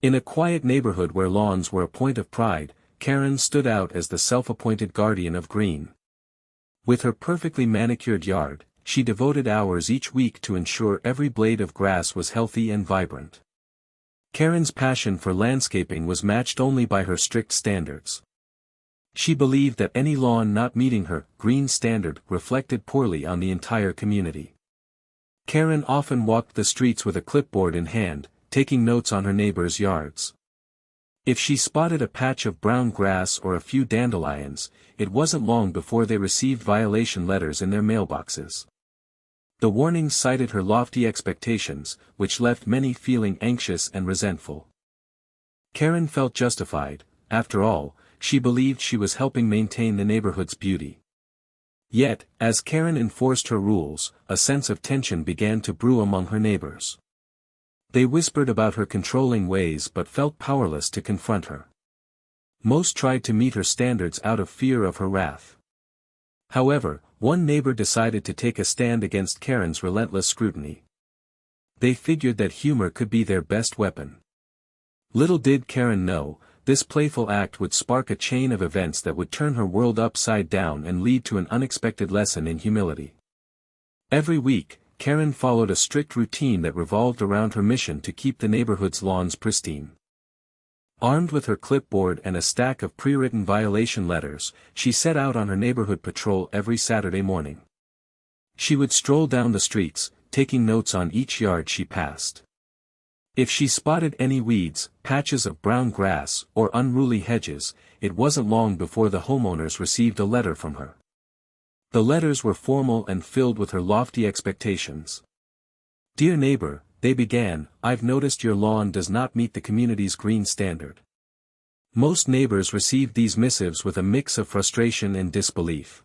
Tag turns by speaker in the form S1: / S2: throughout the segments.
S1: In a quiet neighborhood where lawns were a point of pride, Karen stood out as the self-appointed guardian of green. With her perfectly manicured yard, she devoted hours each week to ensure every blade of grass was healthy and vibrant. Karen's passion for landscaping was matched only by her strict standards. She believed that any lawn not meeting her green standard reflected poorly on the entire community. Karen often walked the streets with a clipboard in hand, taking notes on her neighbors' yards. If she spotted a patch of brown grass or a few dandelions, it wasn't long before they received violation letters in their mailboxes. The warnings cited her lofty expectations, which left many feeling anxious and resentful. Karen felt justified. After all, she believed she was helping maintain the neighborhood's beauty. Yet, as Karen enforced her rules, a sense of tension began to brew among her neighbors. They whispered about her controlling ways but felt powerless to confront her. Most tried to meet her standards out of fear of her wrath. However, one neighbor decided to take a stand against Karen's relentless scrutiny. They figured that humor could be their best weapon. Little did Karen know, this playful act would spark a chain of events that would turn her world upside down and lead to an unexpected lesson in humility. Every week, Karen followed a strict routine that revolved around her mission to keep the neighborhood's lawns pristine. Armed with her clipboard and a stack of pre-written violation letters, she set out on her neighborhood patrol every Saturday morning. She would stroll down the streets, taking notes on each yard she passed. If she spotted any weeds, patches of brown grass, or unruly hedges, it wasn't long before the homeowners received a letter from her. The letters were formal and filled with her lofty expectations. "Dear neighbor," they began, "I've noticed your lawn does not meet the community's green standard." Most neighbors received these missives with a mix of frustration and disbelief.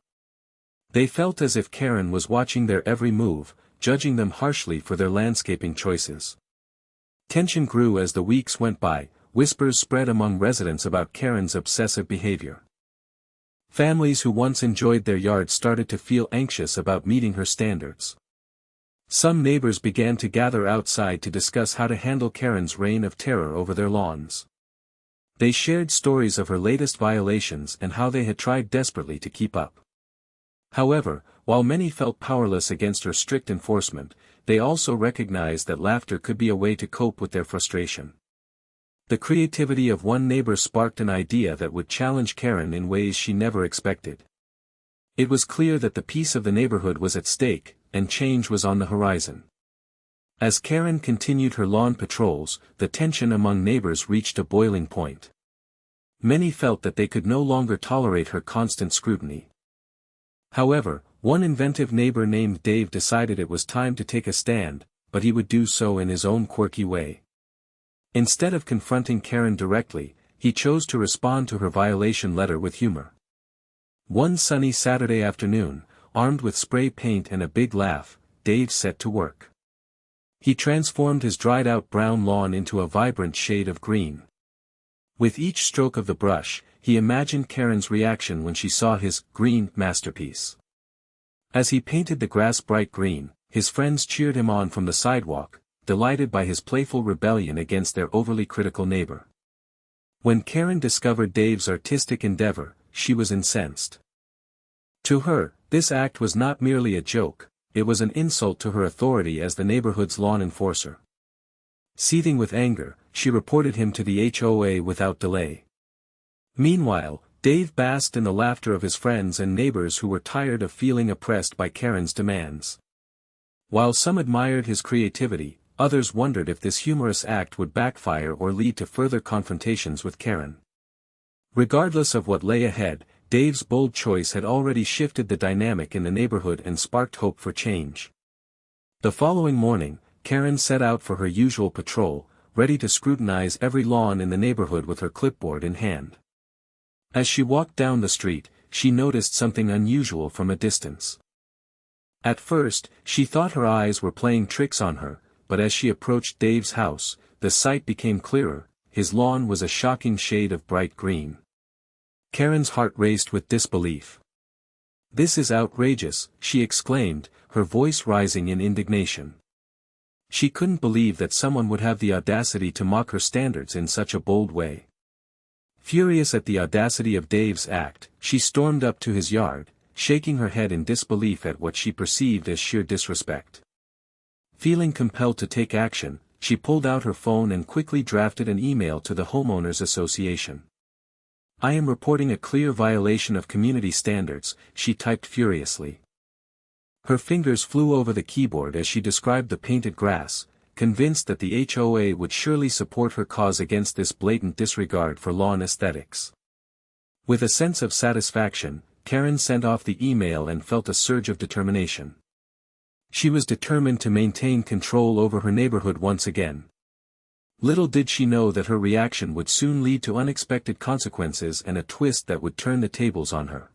S1: They felt as if Karen was watching their every move, judging them harshly for their landscaping choices. Tension grew as the weeks went by. Whispers spread among residents about Karen's obsessive behavior. Families who once enjoyed their yards started to feel anxious about meeting her standards. Some neighbors began to gather outside to discuss how to handle Karen's reign of terror over their lawns. They shared stories of her latest violations and how they had tried desperately to keep up. However, while many felt powerless against her strict enforcement, they also recognized that laughter could be a way to cope with their frustration. The creativity of one neighbor sparked an idea that would challenge Karen in ways she never expected. It was clear that the peace of the neighborhood was at stake, and change was on the horizon. As Karen continued her lawn patrols, the tension among neighbors reached a boiling point. Many felt that they could no longer tolerate her constant scrutiny. However, one inventive neighbor named Dave decided it was time to take a stand, but he would do so in his own quirky way. Instead of confronting Karen directly, he chose to respond to her violation letter with humor. One sunny Saturday afternoon, armed with spray paint and a big laugh, Dave set to work. He transformed his dried-out brown lawn into a vibrant shade of green. With each stroke of the brush, he imagined Karen's reaction when she saw his green masterpiece. As he painted the grass bright green, his friends cheered him on from the sidewalk, delighted by his playful rebellion against their overly critical neighbor. When Karen discovered Dave's artistic endeavor, she was incensed. To her, this act was not merely a joke, it was an insult to her authority as the neighborhood's lawn enforcer. Seething with anger, she reported him to the HOA without delay. Meanwhile, Dave basked in the laughter of his friends and neighbors who were tired of feeling oppressed by Karen's demands. While some admired his creativity, others wondered if this humorous act would backfire or lead to further confrontations with Karen. Regardless of what lay ahead, Dave's bold choice had already shifted the dynamic in the neighborhood and sparked hope for change. The following morning, Karen set out for her usual patrol, ready to scrutinize every lawn in the neighborhood with her clipboard in hand. As she walked down the street, she noticed something unusual from a distance. At first, she thought her eyes were playing tricks on her, but as she approached Dave's house, the sight became clearer. His lawn was a shocking shade of bright green. Karen's heart raced with disbelief. "This is outrageous," she exclaimed, her voice rising in indignation. She couldn't believe that someone would have the audacity to mock her standards in such a bold way. Furious at the audacity of Dave's act, she stormed up to his yard, shaking her head in disbelief at what she perceived as sheer disrespect. Feeling compelled to take action, she pulled out her phone and quickly drafted an email to the Homeowners Association. "I am reporting a clear violation of community standards," she typed furiously. Her fingers flew over the keyboard as she described the painted grass, convinced that the HOA would surely support her cause against this blatant disregard for lawn aesthetics. With a sense of satisfaction, Karen sent off the email and felt a surge of determination. She was determined to maintain control over her neighborhood once again. Little did she know that her reaction would soon lead to unexpected consequences and a twist that would turn the tables on her.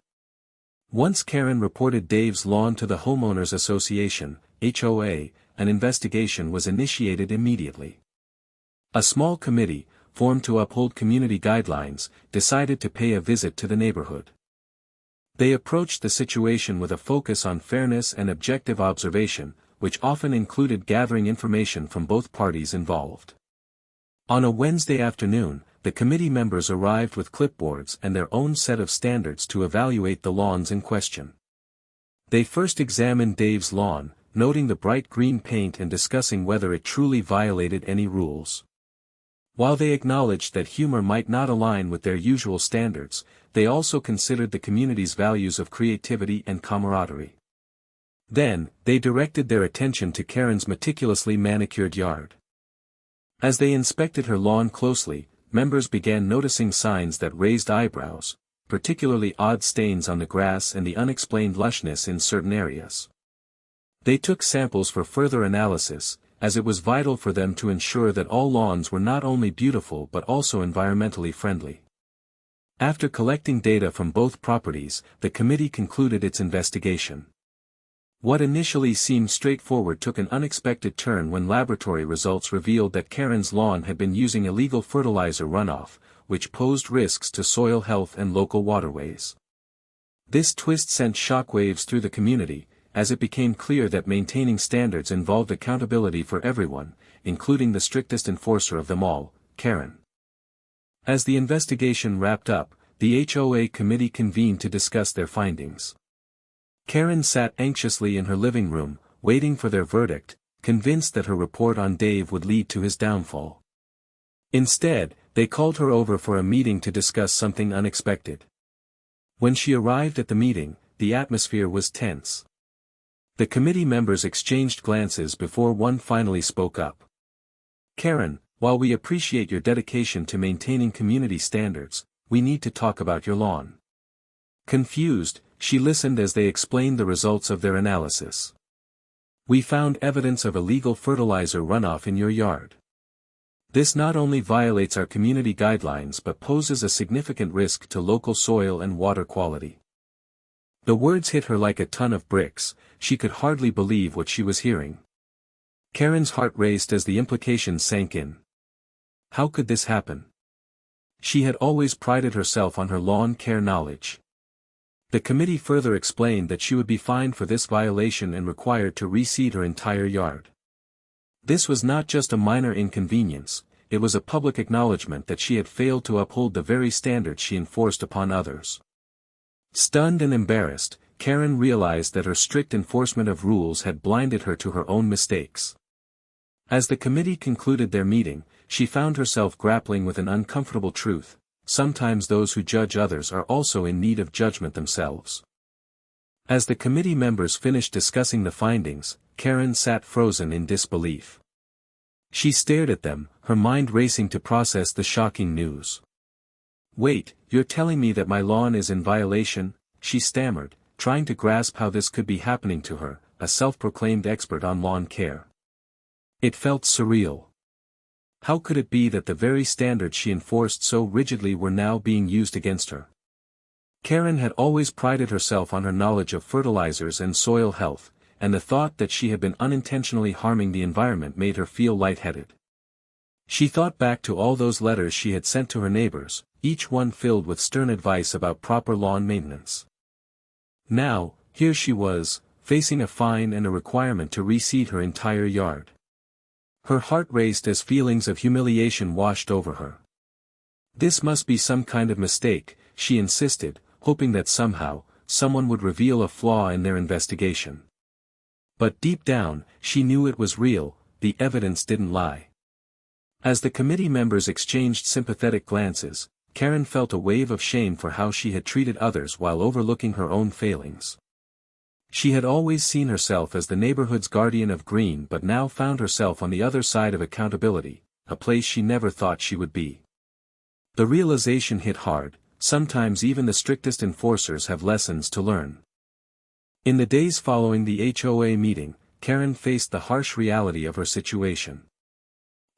S1: Once Karen reported Dave's lawn to the Homeowners Association, HOA, an investigation was initiated immediately. A small committee, formed to uphold community guidelines, decided to pay a visit to the neighborhood. They approached the situation with a focus on fairness and objective observation, which often included gathering information from both parties involved. On a Wednesday afternoon, the committee members arrived with clipboards and their own set of standards to evaluate the lawns in question. They first examined Dave's lawn, noting the bright green paint and discussing whether it truly violated any rules. While they acknowledged that humor might not align with their usual standards, they also considered the community's values of creativity and camaraderie. Then, they directed their attention to Karen's meticulously manicured yard. As they inspected her lawn closely, members began noticing signs that raised eyebrows, particularly odd stains on the grass and the unexplained lushness in certain areas. They took samples for further analysis, as it was vital for them to ensure that all lawns were not only beautiful but also environmentally friendly. After collecting data from both properties, the committee concluded its investigation. What initially seemed straightforward took an unexpected turn when laboratory results revealed that Karen's lawn had been using illegal fertilizer runoff, which posed risks to soil health and local waterways. This twist sent shockwaves through the community, as it became clear that maintaining standards involved accountability for everyone, including the strictest enforcer of them all, Karen. As the investigation wrapped up, the HOA committee convened to discuss their findings. Karen sat anxiously in her living room, waiting for their verdict, convinced that her report on Dave would lead to his downfall. Instead, they called her over for a meeting to discuss something unexpected. When she arrived at the meeting, the atmosphere was tense. The committee members exchanged glances before one finally spoke up. "Karen, while we appreciate your dedication to maintaining community standards, we need to talk about your lawn." Confused, she listened as they explained the results of their analysis. "We found evidence of illegal fertilizer runoff in your yard. This not only violates our community guidelines but poses a significant risk to local soil and water quality." The words hit her like a ton of bricks. She could hardly believe what she was hearing. Karen's heart raced as the implications sank in. How could this happen? She had always prided herself on her lawn care knowledge. The committee further explained that she would be fined for this violation and required to reseed her entire yard. This was not just a minor inconvenience, it was a public acknowledgement that she had failed to uphold the very standards she enforced upon others. Stunned and embarrassed, Karen realized that her strict enforcement of rules had blinded her to her own mistakes. As the committee concluded their meeting, she found herself grappling with an uncomfortable truth: sometimes those who judge others are also in need of judgment themselves. As the committee members finished discussing the findings, Karen sat frozen in disbelief. She stared at them, her mind racing to process the shocking news. "Wait, you're telling me that my lawn is in violation?" she stammered, trying to grasp how this could be happening to her, a self-proclaimed expert on lawn care. It felt surreal. How could it be that the very standards she enforced so rigidly were now being used against her? Karen had always prided herself on her knowledge of fertilizers and soil health, and the thought that she had been unintentionally harming the environment made her feel lightheaded. She thought back to all those letters she had sent to her neighbors, each one filled with stern advice about proper lawn maintenance. Now, here she was, facing a fine and a requirement to reseed her entire yard. Her heart raced as feelings of humiliation washed over her. This must be some kind of mistake, she insisted, hoping that somehow, someone would reveal a flaw in their investigation. But deep down, she knew it was real, the evidence didn't lie. As the committee members exchanged sympathetic glances, Karen felt a wave of shame for how she had treated others while overlooking her own failings. She had always seen herself as the neighborhood's guardian of green but now found herself on the other side of accountability, a place she never thought she would be. The realization hit hard. Sometimes even the strictest enforcers have lessons to learn. In the days following the HOA meeting, Karen faced the harsh reality of her situation.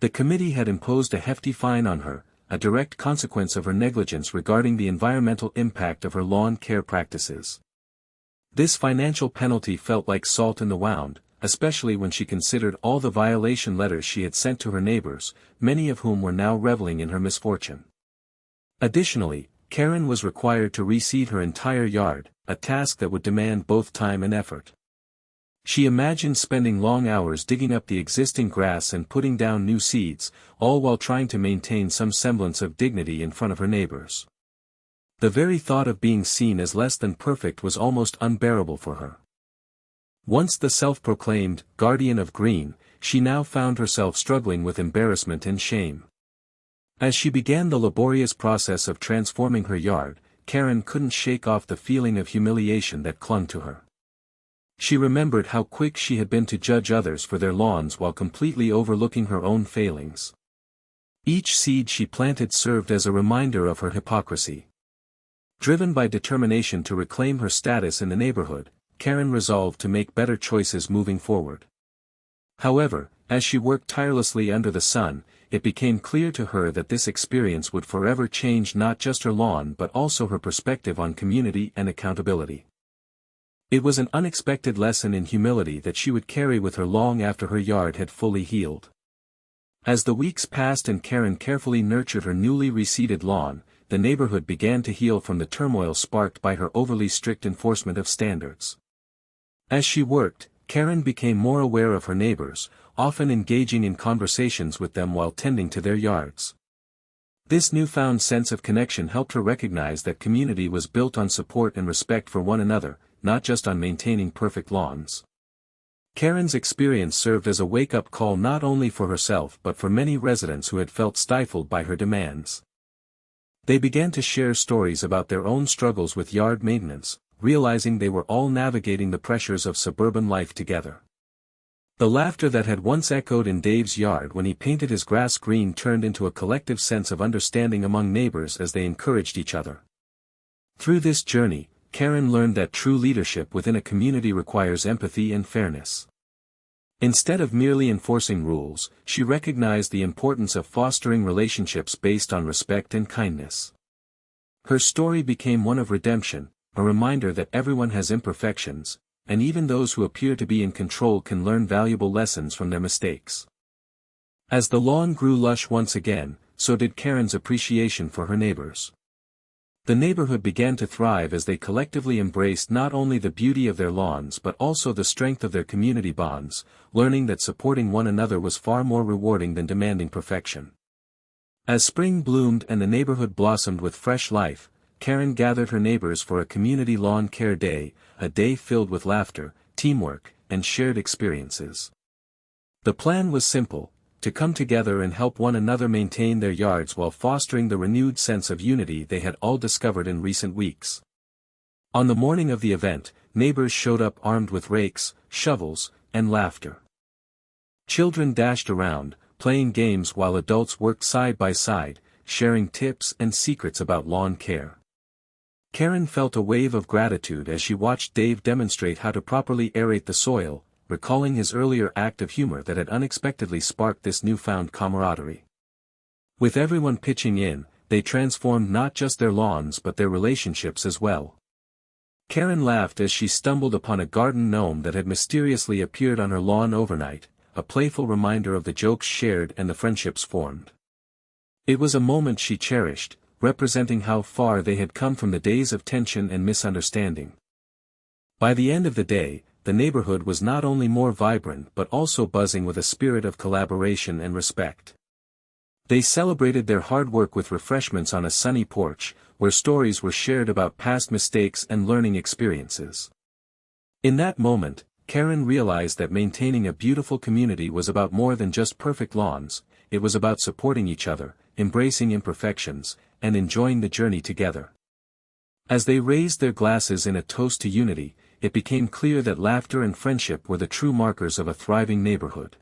S1: The committee had imposed a hefty fine on her, a direct consequence of her negligence regarding the environmental impact of her lawn care practices. This financial penalty felt like salt in the wound, especially when she considered all the violation letters she had sent to her neighbors, many of whom were now reveling in her misfortune. Additionally, Karen was required to reseed her entire yard, a task that would demand both time and effort. She imagined spending long hours digging up the existing grass and putting down new seeds, all while trying to maintain some semblance of dignity in front of her neighbors. The very thought of being seen as less than perfect was almost unbearable for her. Once the self-proclaimed guardian of green, she now found herself struggling with embarrassment and shame. As she began the laborious process of transforming her yard, Karen couldn't shake off the feeling of humiliation that clung to her. She remembered how quick she had been to judge others for their lawns while completely overlooking her own failings. Each seed she planted served as a reminder of her hypocrisy. Driven by determination to reclaim her status in the neighborhood, Karen resolved to make better choices moving forward. However, as she worked tirelessly under the sun, it became clear to her that this experience would forever change not just her lawn but also her perspective on community and accountability. It was an unexpected lesson in humility that she would carry with her long after her yard had fully healed. As the weeks passed and Karen carefully nurtured her newly reseeded lawn, the neighborhood began to heal from the turmoil sparked by her overly strict enforcement of standards. As she worked, Karen became more aware of her neighbors, often engaging in conversations with them while tending to their yards. This newfound sense of connection helped her recognize that community was built on support and respect for one another, not just on maintaining perfect lawns. Karen's experience served as a wake-up call not only for herself but for many residents who had felt stifled by her demands. They began to share stories about their own struggles with yard maintenance, realizing they were all navigating the pressures of suburban life together. The laughter that had once echoed in Dave's yard when he painted his grass green turned into a collective sense of understanding among neighbors as they encouraged each other. Through this journey, Karen learned that true leadership within a community requires empathy and fairness. Instead of merely enforcing rules, she recognized the importance of fostering relationships based on respect and kindness. Her story became one of redemption, a reminder that everyone has imperfections, and even those who appear to be in control can learn valuable lessons from their mistakes. As the lawn grew lush once again, so did Karen's appreciation for her neighbors. The neighborhood began to thrive as they collectively embraced not only the beauty of their lawns but also the strength of their community bonds, learning that supporting one another was far more rewarding than demanding perfection. As spring bloomed and the neighborhood blossomed with fresh life, Karen gathered her neighbors for a community lawn care day, a day filled with laughter, teamwork, and shared experiences. The plan was simple: to come together and help one another maintain their yards while fostering the renewed sense of unity they had all discovered in recent weeks. On the morning of the event, neighbors showed up armed with rakes, shovels, and laughter. Children dashed around, playing games while adults worked side by side, sharing tips and secrets about lawn care. Karen felt a wave of gratitude as she watched Dave demonstrate how to properly aerate the soil, recalling his earlier act of humor that had unexpectedly sparked this newfound camaraderie. With everyone pitching in, they transformed not just their lawns but their relationships as well. Karen laughed as she stumbled upon a garden gnome that had mysteriously appeared on her lawn overnight, a playful reminder of the jokes shared and the friendships formed. It was a moment she cherished, representing how far they had come from the days of tension and misunderstanding. By the end of the day, the neighborhood was not only more vibrant but also buzzing with a spirit of collaboration and respect. They celebrated their hard work with refreshments on a sunny porch, where stories were shared about past mistakes and learning experiences. In that moment, Karen realized that maintaining a beautiful community was about more than just perfect lawns, it was about supporting each other, embracing imperfections, and enjoying the journey together. As they raised their glasses in a toast to unity, it became clear that laughter and friendship were the true markers of a thriving neighborhood.